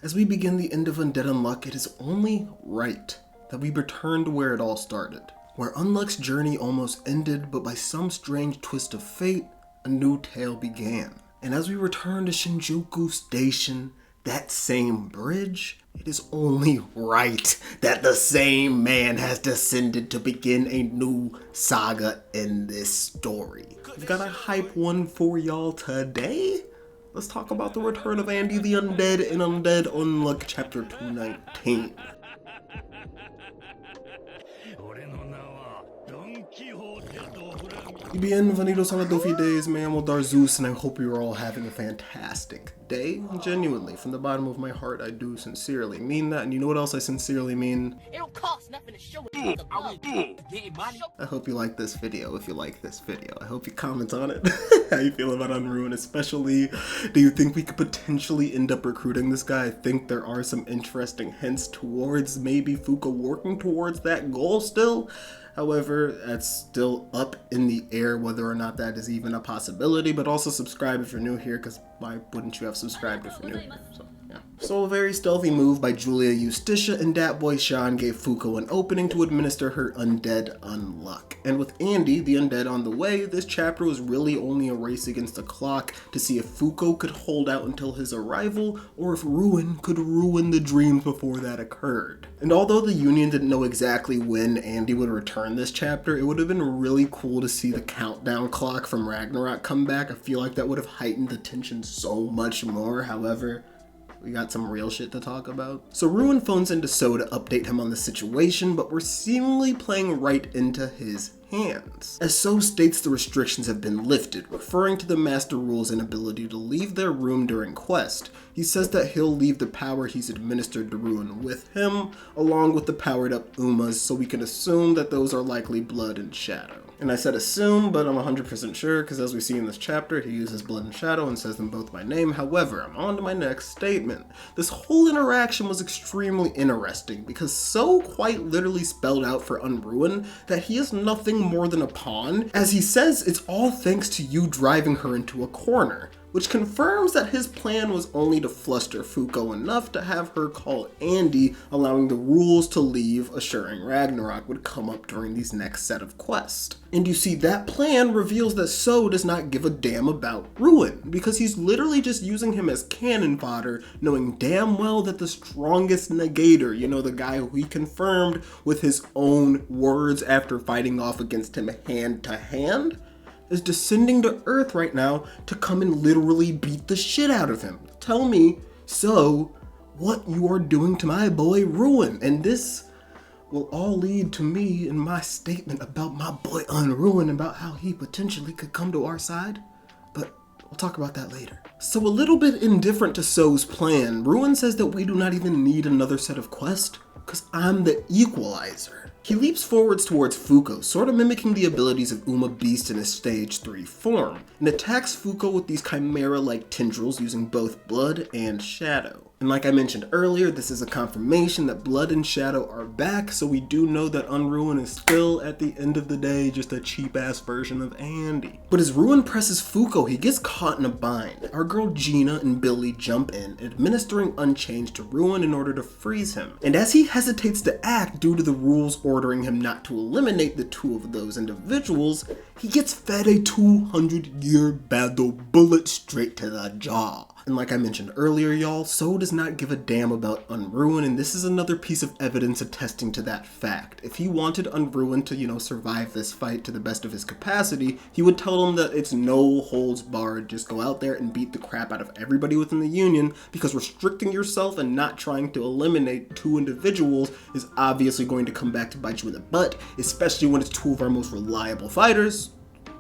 As we begin the end of Undead Unluck, it is only right that we return to where it all started, where Unluck's journey almost ended, but by some strange twist of fate, a new tale began. And as we return to Shinjuku Station, that same bridge, it is only right that the same man has descended to begin a new saga in this story. We've got a hype one for y'all today. Let's talk about the return of Andy the Undead in Undead Unluck Chapter 219. Bienvenidos a la Dofi Days, me llamo Darzus, and I hope you're all having a fantastic day. Genuinely, from the bottom of my heart, I do sincerely mean that, and you know what else I sincerely mean? It don't cost nothing to show it. I hope you like this video. If you like this video, I hope you comment on it. How you feel about Unruin, especially, do you think we could potentially end up recruiting this guy? I think there are some interesting hints towards maybe Fuko working towards that goal still. However, that's still up in the air whether or not that is even a possibility, but also subscribe if you're new here, because why wouldn't you have subscribed if you're new here? So a very stealthy move by Julia Justicia and Dat Boy Sean gave Fuko an opening to administer her Undead Unluck. And with Andy, the Undead, on the way, this chapter was really only a race against the clock to see if Fuko could hold out until his arrival, or if Ruin could ruin the dreams before that occurred. And although the Union didn't know exactly when Andy would return this chapter, it would have been really cool to see the countdown clock from Ragnarok come back. I feel like that would have heightened the tension so much more. However, we got some real shit to talk about. So Ruin phones into So to update him on the situation, but we're seemingly playing right into his hands. As So states the restrictions have been lifted, referring to the Master Rule's inability to leave their room during quest. He says that he'll leave the power he's administered to Ruin with him, along with the powered up Umas, so we can assume that those are likely Blood and Shadow. And I said assume, but I'm 100% sure, because as we see in this chapter, he uses Blood and Shadow and says them both by name. However, I'm on to my next statement. This whole interaction was extremely interesting, because So quite literally spelled out for Unruin that he is nothing more than a pawn. As he says, it's all thanks to you driving her into a corner, which confirms that his plan was only to fluster Fuko enough to have her call Andy, allowing the rules to leave, assuring Ragnarok would come up during these next set of quests. And you see, that plan reveals that So does not give a damn about Ruin, because he's literally just using him as cannon fodder, knowing damn well that the strongest negator, you know, the guy who he confirmed with his own words after fighting off against him hand to hand, is descending to Earth right now to come and literally beat the shit out of him. Tell me, So, what you are doing to my boy Ruin. And this will all lead to me in my statement about my boy Unruin, about how he potentially could come to our side. But we'll talk about that later. So a little bit indifferent to So's plan, Ruin says that we do not even need another set of quests, because I'm the equalizer. He leaps forwards towards Fuko, sort of mimicking the abilities of Uma Beast in his stage 3 form, and attacks Fuko with these chimera-like tendrils using both Blood and Shadow. And like I mentioned earlier, this is a confirmation that Blood and Shadow are back, so we do know that Unruin is still, at the end of the day, just a cheap-ass version of Andy. But as Ruin presses Fuko, he gets caught in a bind. Our girl Gina and Billy jump in, administering Unchanged to Ruin in order to freeze him. And as he hesitates to act due to the rules ordering him not to eliminate the two of those individuals, he gets fed a 200-year battle bullet straight to the jaw. And like I mentioned earlier, y'all, So does not give a damn about Unruin, and this is another piece of evidence attesting to that fact. If he wanted Unruin to, you know, survive this fight to the best of his capacity, he would tell him that it's no holds barred, just go out there and beat the crap out of everybody within the Union, because restricting yourself and not trying to eliminate two individuals is obviously going to come back to bite you in the butt, especially when it's two of our most reliable fighters,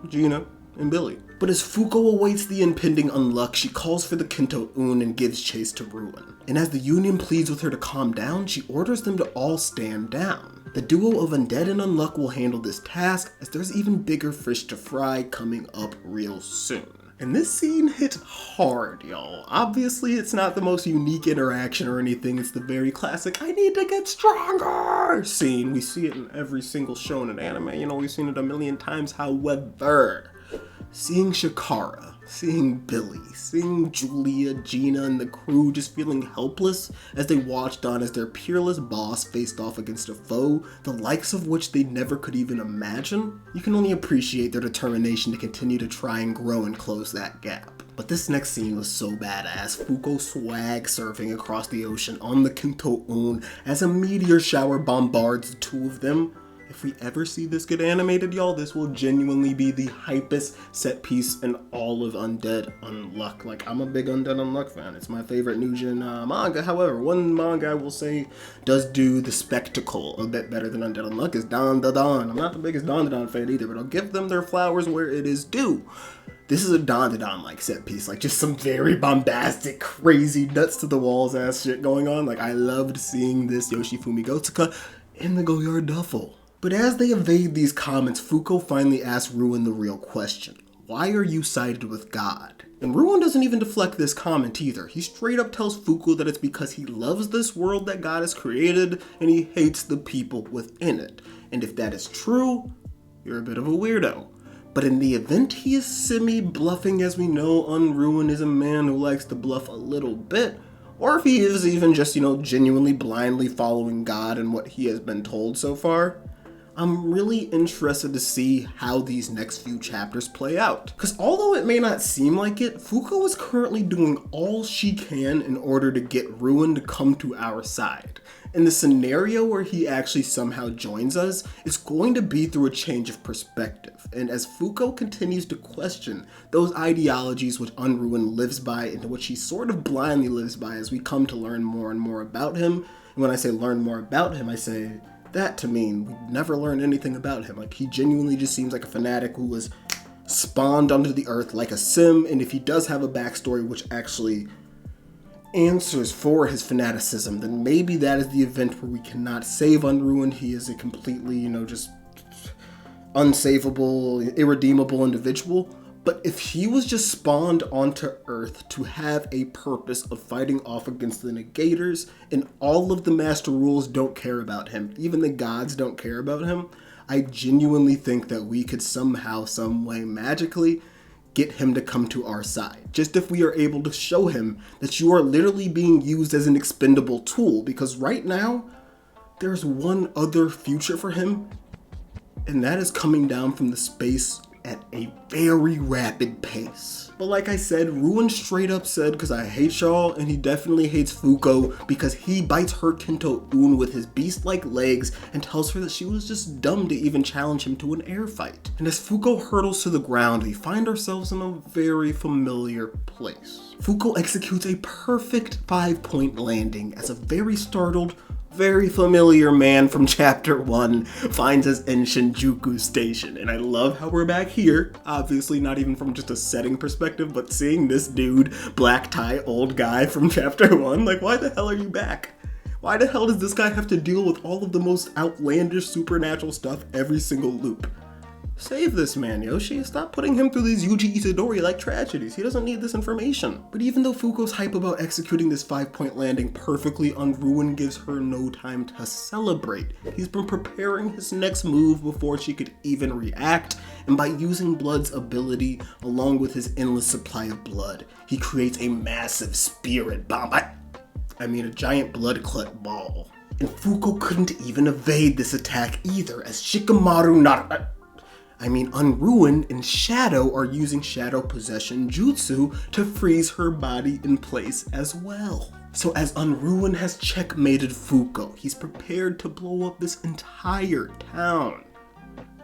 Gina and Billy. But as Fuko awaits the impending unluck, she calls for the Kento Un and gives chase to Ruin. And as the Union pleads with her to calm down, she orders them to all stand down. The duo of Undead and Unluck will handle this task, as there's even bigger fish to fry coming up real soon. And this scene hit hard, y'all. Obviously, it's not the most unique interaction or anything. It's the very classic, I need to get stronger scene. We see it in every single show in an anime. You know, we've seen it a million times. However, seeing Shikara Seeing Billy, seeing Julia, Gina, and the crew just feeling helpless as they watched on as their peerless boss faced off against a foe, the likes of which they never could even imagine, you can only appreciate their determination to continue to try and grow and close that gap. But this next scene was so badass. Fuko swag surfing across the ocean on the Kinto-un as a meteor shower bombards the two of them. If we ever see this get animated, y'all, this will genuinely be the hypest set piece in all of Undead Unluck. Like, I'm a big Undead Unluck fan. It's my favorite new gen manga. However, one manga I will say does do the spectacle a bit better than Undead Unluck is Dan Da Dan. I'm not the biggest Dan Da Dan fan either, but I'll give them their flowers where it is due. This is a Dan Da Dan like set piece, like just some very bombastic, crazy, nuts to the walls ass shit going on. Like, I loved seeing this Yoshifumi Gotsuka in the Goyard duffel. But as they evade these comments, Fuko finally asks Ruin the real question. Why are you sided with God? And Ruin doesn't even deflect this comment either. He straight up tells Fuko that it's because he loves this world that God has created and he hates the people within it. And if that is true, you're a bit of a weirdo. But in the event he is semi-bluffing, as we know, Unruin is a man who likes to bluff a little bit, or if he is even just, genuinely blindly following God and what he has been told so far, I'm really interested to see how these next few chapters play out. Because although it may not seem like it, Fuko is currently doing all she can in order to get Ruin to come to our side. In the scenario where he actually somehow joins us, it's going to be through a change of perspective. And as Fuko continues to question those ideologies which Unruin lives by and which he sort of blindly lives by as we come to learn more and more about him, and when I say learn more about him, I say that to mean we never learn anything about him. Like, he genuinely just seems like a fanatic who was spawned onto the earth like a sim, and if he does have a backstory which actually answers for his fanaticism, then maybe that is the event where we cannot save Unruined. He is a completely, just unsavable, irredeemable individual. But if he was just spawned onto Earth to have a purpose of fighting off against the negators, and all of the master rules don't care about him, even the gods don't care about him, I genuinely think that we could somehow, some way, magically get him to come to our side. Just if we are able to show him that you are literally being used as an expendable tool, because right now, there's one other future for him, and that is coming down from the space at a very rapid pace. But like I said, Ruin straight up said, because I hate y'all, and he definitely hates Fuko because he bites her Kinto-un with his beast-like legs and tells her that she was just dumb to even challenge him to an air fight. And as Fuko hurtles to the ground, we find ourselves in a very familiar place. Fuko executes a perfect 5-point landing as a very startled, very familiar man from chapter 1 finds us in Shinjuku Station. And I love how we're back here, obviously not even from just a setting perspective, but seeing this dude, black tie old guy from chapter 1, like, why the hell are you back? Why the hell does this guy have to deal with all of the most outlandish supernatural stuff every single loop? Save this man, Yoshi. Stop putting him through these Yuji Itadori-like tragedies. He doesn't need this information. But even though Fuko's hype about executing this 5-point landing perfectly, Unruin gives her no time to celebrate. He's been preparing his next move before she could even react, and by using Blood's ability, along with his endless supply of blood, he creates a massive spirit bomb. I mean a giant blood clot ball. And Fuko couldn't even evade this attack either, as Shikamaru Unruin and Shadow are using Shadow Possession Jutsu to freeze her body in place as well. So as Unruin has checkmated Fuko, he's prepared to blow up this entire town.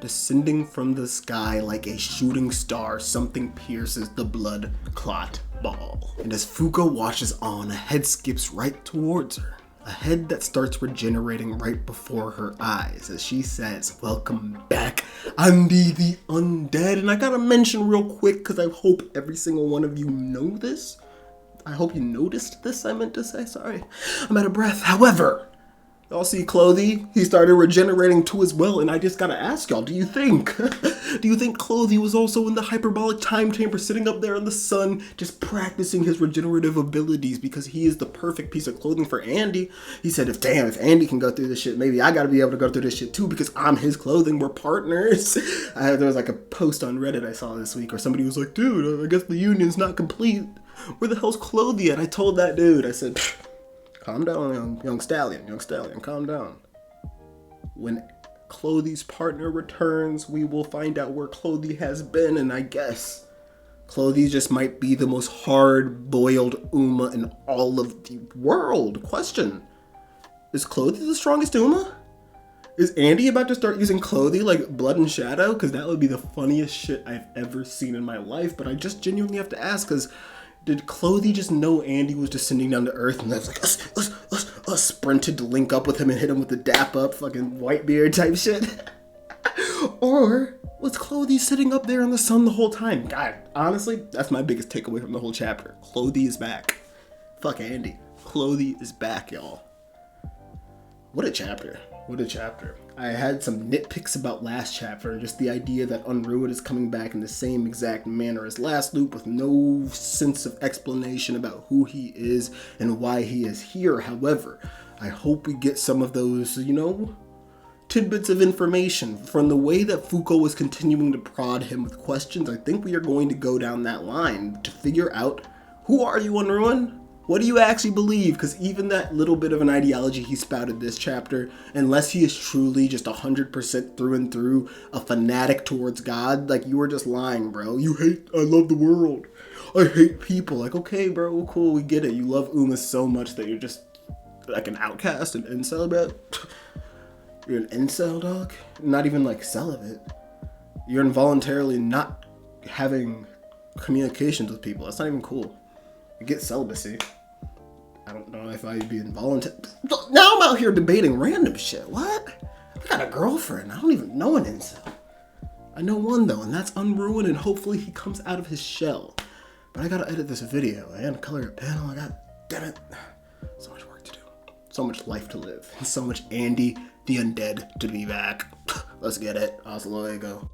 Descending from the sky like a shooting star, something pierces the blood clot ball. And as Fuko watches on, a head skips right towards her. A head that starts regenerating right before her eyes as she says, "Welcome back, Andy the Undead." And I gotta mention real quick, because I hope every single one of you know this. I hope you noticed this, I meant to say, sorry. I'm out of breath. However, Y'all see Clothy? He started regenerating too as well, and I just gotta ask y'all, do you think Clothy was also in the hyperbolic time chamber sitting up there in the sun just practicing his regenerative abilities because he is the perfect piece of clothing for Andy? He said, if Andy can go through this shit, maybe I gotta be able to go through this shit too because I'm his clothing, we're partners. There was like a post on Reddit I saw this week where somebody was like, dude, I guess the union's not complete. Where the hell's Clothy at? I told that dude, I said, calm down, young stallion, calm down. When Clothy's partner returns, we will find out where Clothy has been, and I guess Clothy just might be the most hard-boiled Uma in all of the world. Question, is Clothy the strongest Uma? Is Andy about to start using Clothy like Blood and Shadow? Because that would be the funniest shit I've ever seen in my life, but I just genuinely have to ask, because did Clothy just know Andy was descending down to Earth and that's like, us sprinted to link up with him and hit him with the dap up fucking Whitebeard type shit? Or was Clothy sitting up there in the sun the whole time? God, honestly, that's my biggest takeaway from the whole chapter. Clothy is back. Fuck Andy. Clothy is back, y'all. What a chapter. What a chapter. I had some nitpicks about last chapter, just the idea that Unruined is coming back in the same exact manner as last loop with no sense of explanation about who he is and why he is here. However, I hope we get some of those, tidbits of information. From the way that Fuko was continuing to prod him with questions, I think we are going to go down that line to figure out, who are you, Unruined? What do you actually believe? Because even that little bit of an ideology he spouted this chapter, unless he is truly just 100% through and through a fanatic towards God, like, you were just lying, bro. I love the world. I hate people. Like, okay, bro, cool, we get it. You love Uma so much that you're just like an outcast, an incel, bro. You're an incel, dog? Not even like celibate. You're involuntarily not having communications with people. That's not even cool. You get celibacy. I don't know if I'd be involuntary. Now I'm out here debating random shit. What? I got a girlfriend. I don't even know an incel. I know one though, and that's Unruined, and hopefully he comes out of his shell. But I gotta edit this video and color a panel. Damn it. So much work to do. So much life to live. And so much Andy the Undead to be back. Let's get it. Hasta luego.